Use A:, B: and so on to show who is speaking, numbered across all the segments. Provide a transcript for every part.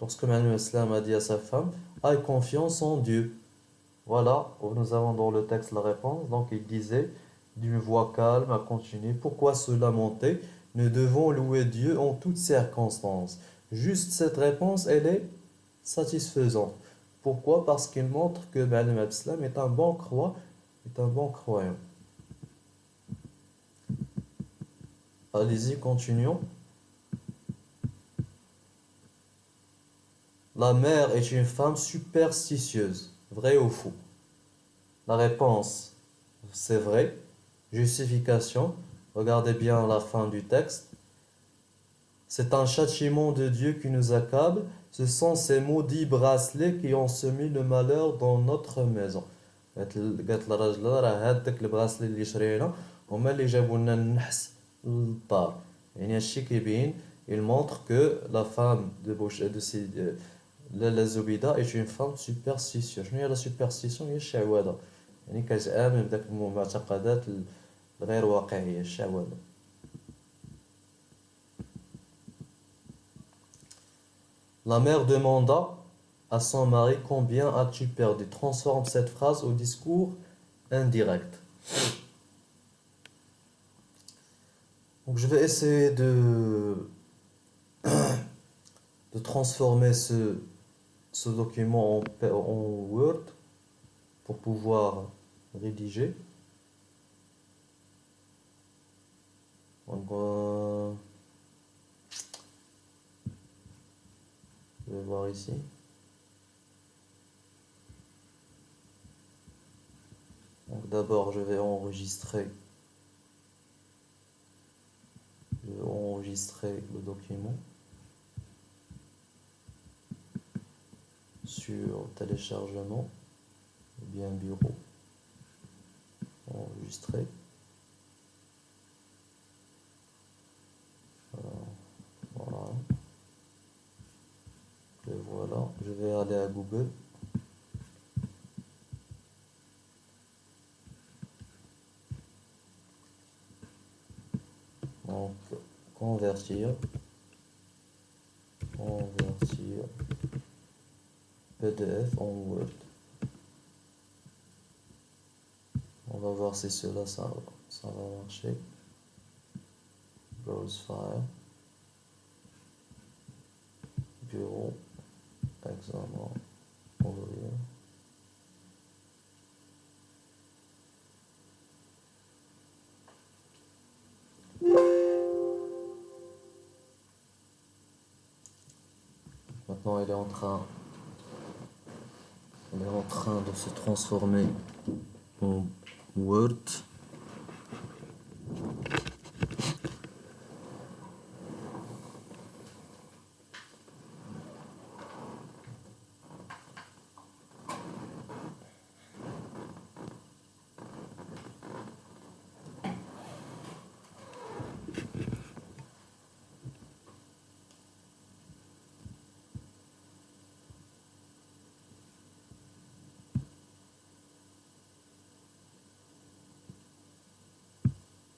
A: Lorsque Ma'al Islam a dit à sa femme, aie confiance en Dieu. Voilà, nous avons dans le texte la réponse. Donc il disait d'une voix calme à continuer. Pourquoi se lamenter? Nous devons louer Dieu en toutes circonstances. Juste cette réponse, elle est satisfaisante. Pourquoi? Parce qu'il montre que Ma'al Islam est un bon croyant, est un bon croyant. Allez-y, continuons. La mère est une femme superstitieuse. Vrai ou faux? La réponse, c'est vrai. Justification. Regardez bien la fin du texte. C'est un châtiment de Dieu qui nous accable. Ce sont ces maudits bracelets qui ont semé le malheur dans notre maison. قالت للراجل راه هاداك البراسلي اللي شرينا هما اللي جابوا لنا النحس للدار. يعني هادشي كيبين il montre que la femme de لاله الزبيدة est une femme superstitieuse. شنو هي لا superstition؟ هي الشعوذة. يعني كتآمن بداك المعتقدات الغير واقعية، الشعوذة. La mère demanda à son mari combien as-tu perdu? Transforme cette phrase au discours indirect. Donc je vais essayer de transformer ce document en Word pour pouvoir rédiger. Donc, je vais voir ici. Donc d'abord je vais enregistrer le document sur téléchargement ou bien bureau. Enregistrer. Voilà. Et voilà, je vais aller à Google. Donc, convertir PDF en Word. On va voir si cela ça va marcher. Browse file, bureau, examen, ouvrir. Maintenant, il est en train de se transformer en Word.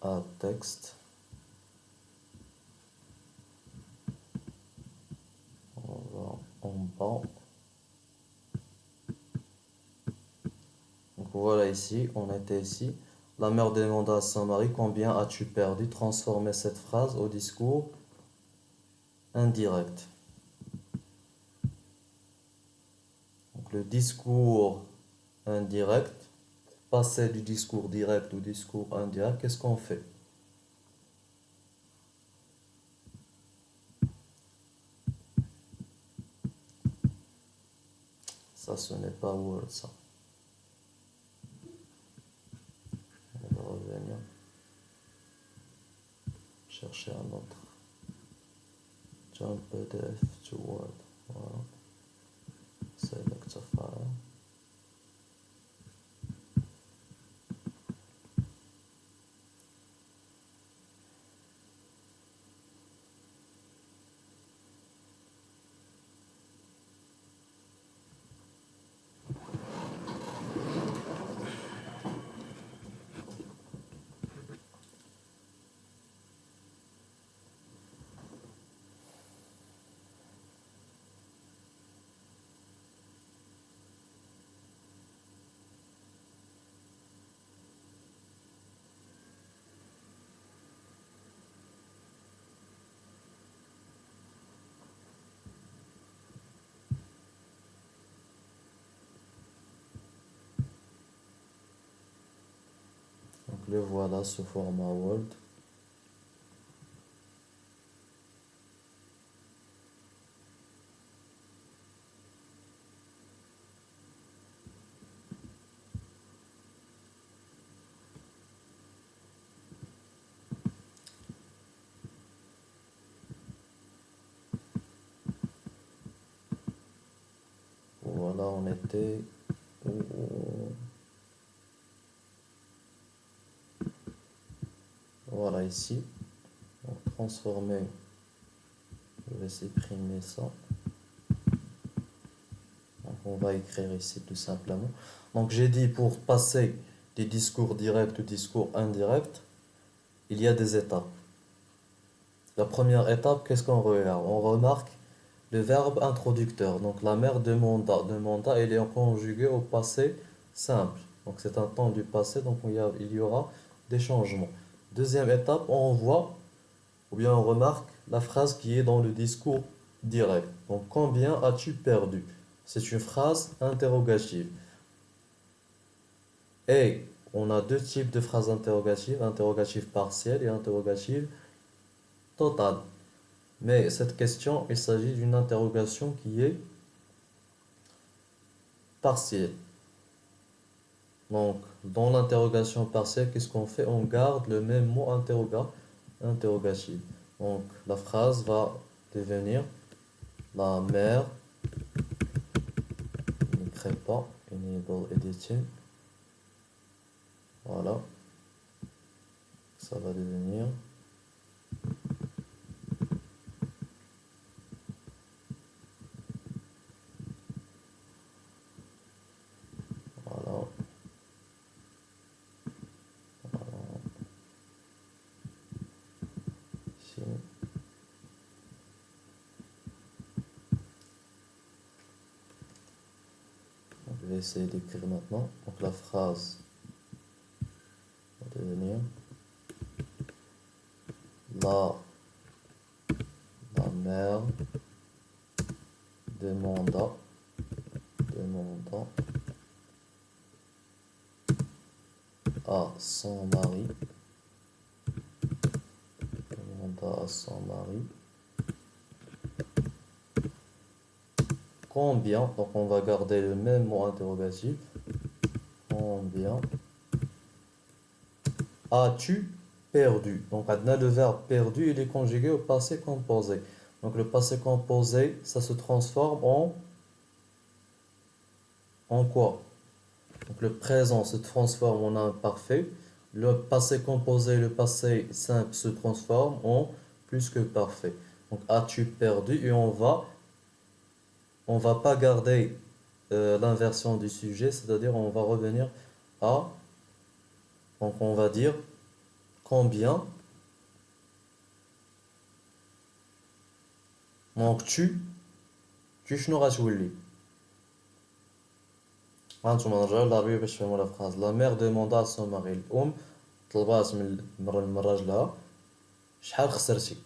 A: Add texte. On va en bas. Donc voilà ici, on était ici. La mère demanda à son mari combien as-tu perdu? Transformer cette phrase au discours indirect. Donc le discours indirect, passer du discours direct au discours indirect, qu'est-ce qu'on fait? Ça, ce n'est pas Word, ça. On va revenir. Chercher un autre. Jump PDF to Word. Voilà. Select a file. le voilà sous format Word. Voilà, on était... Voilà, ici. Donc, transformer. Je vais supprimer ça. Donc, on va écrire ici tout simplement. Donc, j'ai dit pour passer des discours directs au discours indirect, il y a des étapes. La première étape, qu'est-ce qu'on regarde? On remarque le verbe introducteur. Donc, la mère demanda. Demanda, elle est conjuguée au passé simple. Donc, c'est un temps du passé, donc il y aura des changements. Deuxième étape, on voit, ou bien on remarque la phrase qui est dans le discours direct. Donc, combien as-tu perdu? C'est une phrase interrogative. Et on a deux types de phrases interrogatives, interrogative partielle et interrogative totale. Mais cette question, il s'agit d'une interrogation qui est partielle. Donc, dans l'interrogation partielle, qu'est-ce qu'on fait? On garde le même mot interrogatif. Donc, la phrase va devenir la mère ne crée pas, enable editing. Voilà, ça va devenir voilà, ici. Donc, je vais essayer d'écrire maintenant. Donc, la phrase va devenir la, la mère demanda à son mari, combien, donc on va garder le même mot interrogatif, combien as-tu perdu? Donc maintenant le verbe perdu il est conjugué au passé composé. Donc le passé composé ça se transforme en quoi? Donc le présent se transforme en imparfait. Le passé composé, le passé simple se transforme en plus que parfait. Donc as-tu perdu et on va pas garder l'inversion du sujet, c'est-à-dire on va revenir à, donc on va dire combien, donc tu شنو غتولي هانتوما نرجعو للعربية باش تفهموا la phrase. La mère demanda à son mari, الأم طلبات من راجلها شحال خسرتي.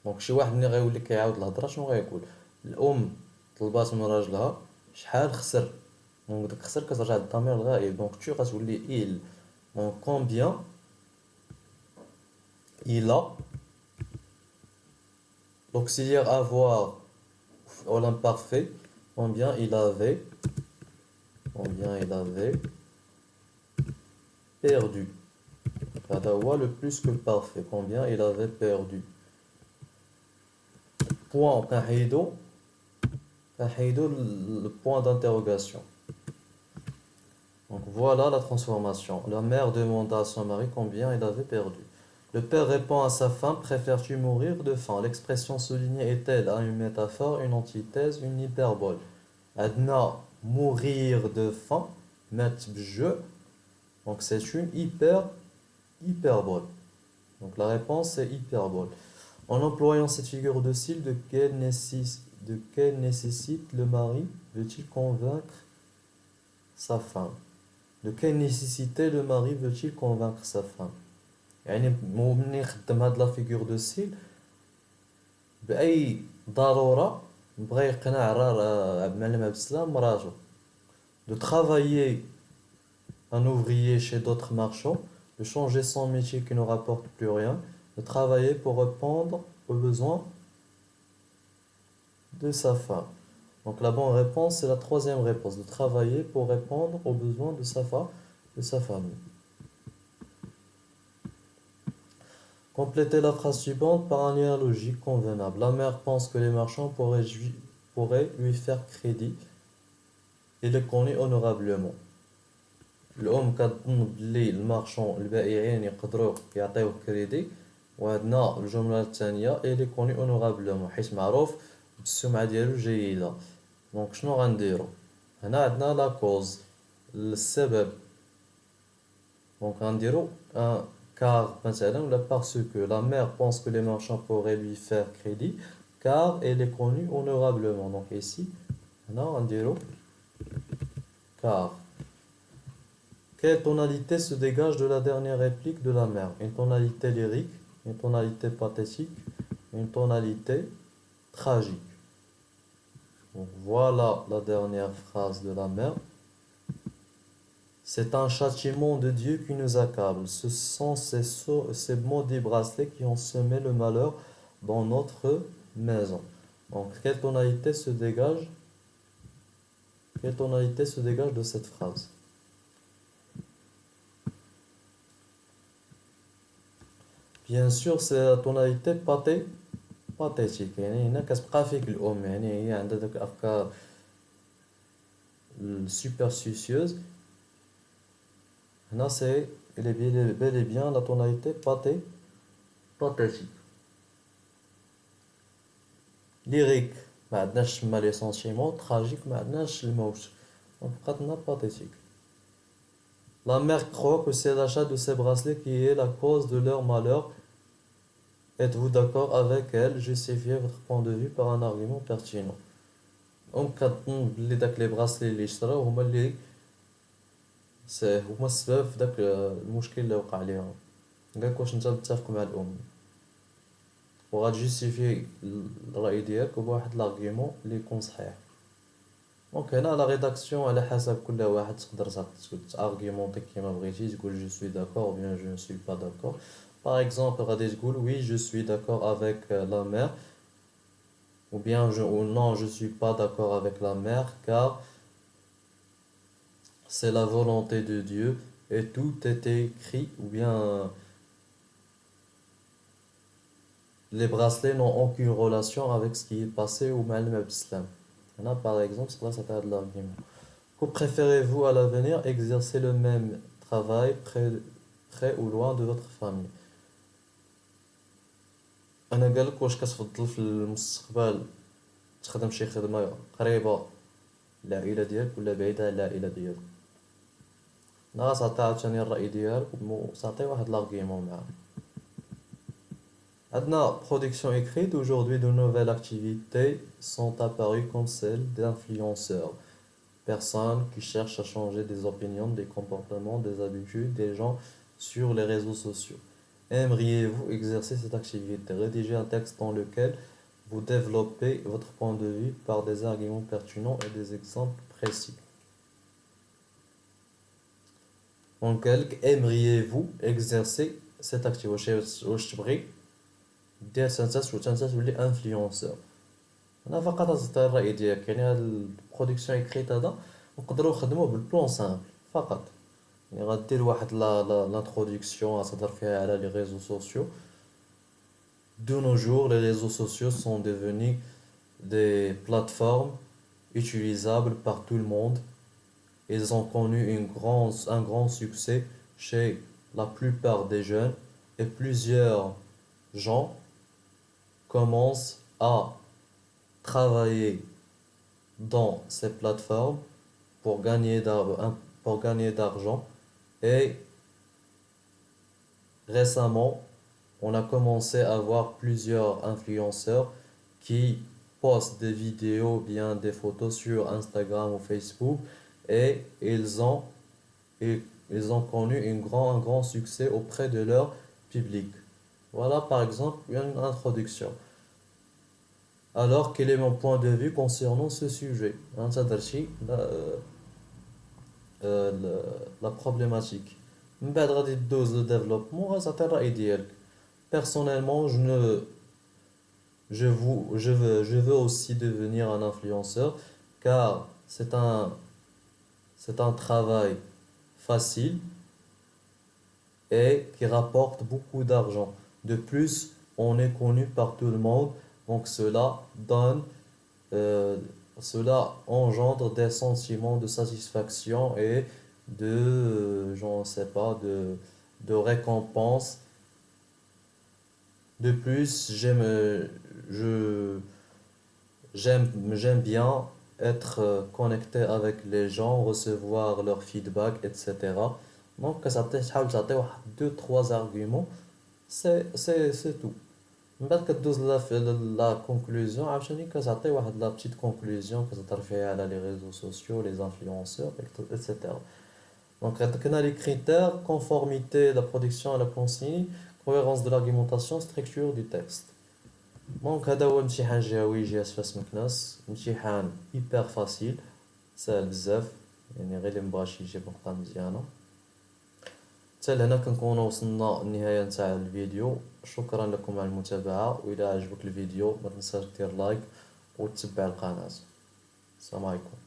A: دونك شي واحد ملي غيولي كيعاود الهضره شنو غيقول؟ الام طلبات من راجلها شحال خسر. دونك داك خسر كترجع للضمير الغائب. دونك tu غتولي il. دونك combien il a l'auxiliaire avoir au l'imparfait, combien il avait perdu. هذا هو le plus que parfait, combien il avait perdu. Point كنحيدو le point d'interrogation. Donc voilà la transformation. La mère demanda à son mari combien il avait perdu. Le père répond à sa femme, préfères-tu mourir de faim? L'expression soulignée est-elle une métaphore, une antithèse, une hyperbole? Adna, mourir de faim, mettre je. Donc c'est une hyperbole. Donc la réponse est hyperbole. En employant cette figure de style, de quelle nécessite le mari veut-il convaincre sa femme? De quelle nécessité le mari veut-il convaincre sa femme? يعني ملي يخدم هاد لا فيغور دو ستيل بأي ضرورة بغى يقنع عبد المعلم عبد السلام مراتو de travailler un ouvrier chez d'autres marchands, de changer son métier qui ne rapporte plus rien, de travailler pour répondre aux besoins de sa femme. Donc la bonne réponse, c'est la troisième réponse, de travailler pour répondre aux besoins de de sa famille. Complétez la phrase suivante par un lien logique convenable. La mère pense que les marchands pourraient lui faire crédit. Il est connu honorablement. الأم كتظن بلي المارشون البائعين يقدروا يعطيوه كريدي، وعندنا الجملة الثانية إلي كوني اونورابلومون حيت معروف بالسمعة ديالو جيدة. دونك شنو غنديرو؟ هنا عندنا لا كوز السبب، دونك غنديرو car مثلا ولا parce que la mère pense que les marchands pourraient lui faire crédit car elle est connue honorablement. Donc ici هنا غنديرو car. Quelle tonalité se dégage de la dernière réplique de la mère? Une tonalité lyrique, une tonalité pathétique, une tonalité tragique. Donc voilà la dernière phrase de la mère. C'est un châtiment de Dieu qui nous accable. Ce sont ces maudits bracelets qui ont semé le malheur dans notre maison. Donc quelle tonalité se dégage? Quelle tonalité se dégage de cette phrase? Bien sûr, c'est la tonalité pathétique. يعني هنا كتبقى فيك الأم، يعني هي عندها داك الأفكار superstitieuse. هنا c'est il est bel et bien la tonalité pathétique. Lyrique ما عندناش تما لي سونتيمون، tragique ما عندناش الموت، دونك بقات لنا pathétique. La mère croit que c'est l'achat de ces bracelets qui est la cause de leur malheur. Êtes-vous d'accord avec elle? Justifiez votre point de vue par un argument pertinent. كتظن بلي داك لي براسلي اللي شراو هما اللي هما السبب في داك المشكل اللي وقع ليهم. قالك واش انت متفق مع الام، وغتجوستيفي الراي ديالك بواحد لارغيومون اللي يكون صحيح. دونك هنا لا ريداكسيون على حسب كل واحد تقدر تارغيومونتي كيما بغيتي، تقول جو سوي داكور ou bien je ne suis pas d'accord. Par exemple غادي تقول oui je suis d'accord avec la mère, ou bien ou non je suis pas d'accord avec la mère car c'est la volonté de Dieu et tout est écrit, ou bien les bracelets n'ont aucune relation avec ce qui est passé ou mal l'islam. Là par exemple c'est là ça fait de l'argument. Que préférez-vous à l'avenir, exercer le même travail près ou loin de votre famille? انا قالك واش كتفضل في المستقبل تخدم شي خدمه قريبه للعائله ديالك ولا بعيده على العائله ديالك؟ لا تعطي عاوتاني الراي ديالك وتعطي واحد لارغيومون معاه. عندنا production écrite. Aujourd'hui de nouvelles activités sont apparues comme celle d'influenceurs, personnes qui cherchent à changer des opinions, des comportements, des habitudes des gens sur les réseaux sociaux. Aimeriez-vous exercer cette activité? Rédigez un texte dans lequel vous développez votre point de vue par des arguments pertinents et des exemples précis. Donc, aimeriez-vous exercer cette activité? واش تبغي دير سنساس ولا انفلونسور؟ انا فقط تعطي الراي ديالك. يعني هاد البرودكسيون اكريت هذا نقدروا نخدموه بالبلون سامبل فقط. يعني غدير واحد l'introduction غتهضر فيها على les réseaux sociaux. De nos jours, les réseaux sociaux sont devenus des plateformes utilisables par tout le monde. Ils ont connu un grand succès chez la plupart des jeunes et plusieurs gens commencent à travailler dans ces plateformes pour gagner d'argent. Et récemment, on a commencé à voir plusieurs influenceurs qui postent des vidéos, bien des photos sur Instagram ou Facebook, et ils ont connu un grand succès auprès de leur public. Voilà par exemple une introduction. Alors, quel est mon point de vue concernant ce sujet? La problématique. من بعد غادي دوز لو ديفلوبمون غتعطي الرأي ديالك. Personnellement, je veux aussi devenir un influenceur car c'est un travail facile et qui rapporte beaucoup d'argent. De plus, on est connu par tout le monde, donc euh, cela engendre des sentiments de satisfaction et je ne sais pas, de récompense. De plus, je, j'aime bien être connecté avec les gens, recevoir leur feedback, etc. Donc, ça peut تحاول تعطي واحد 2 3 arguments, c'est tout. من بعد كدوز لا كونكلوزيون عاوتاني كتعطي واحد لا بتيت كونكلوزيون كتهضر فيها على لي ريزو سوسيو لي انفلونسور etc. Donc, on a les critères: conformité, la production et la consigne, cohérence de l'argumentation, structure du texte. دونك هذا هو امتحان جهوي جي اس فاس مكناس. امتحان هيبر فاسيل، ساهل بزاف، يعني غير اللي مبغاش يجيب نقطة مزيانة. حتى لهنا كنكونو وصلنا النهاية نتاع الفيديو. شكرا لكم على المتابعة، وإذا عجبك الفيديو ما تنساش دير لايك وتتبع القناة. السلام عليكم.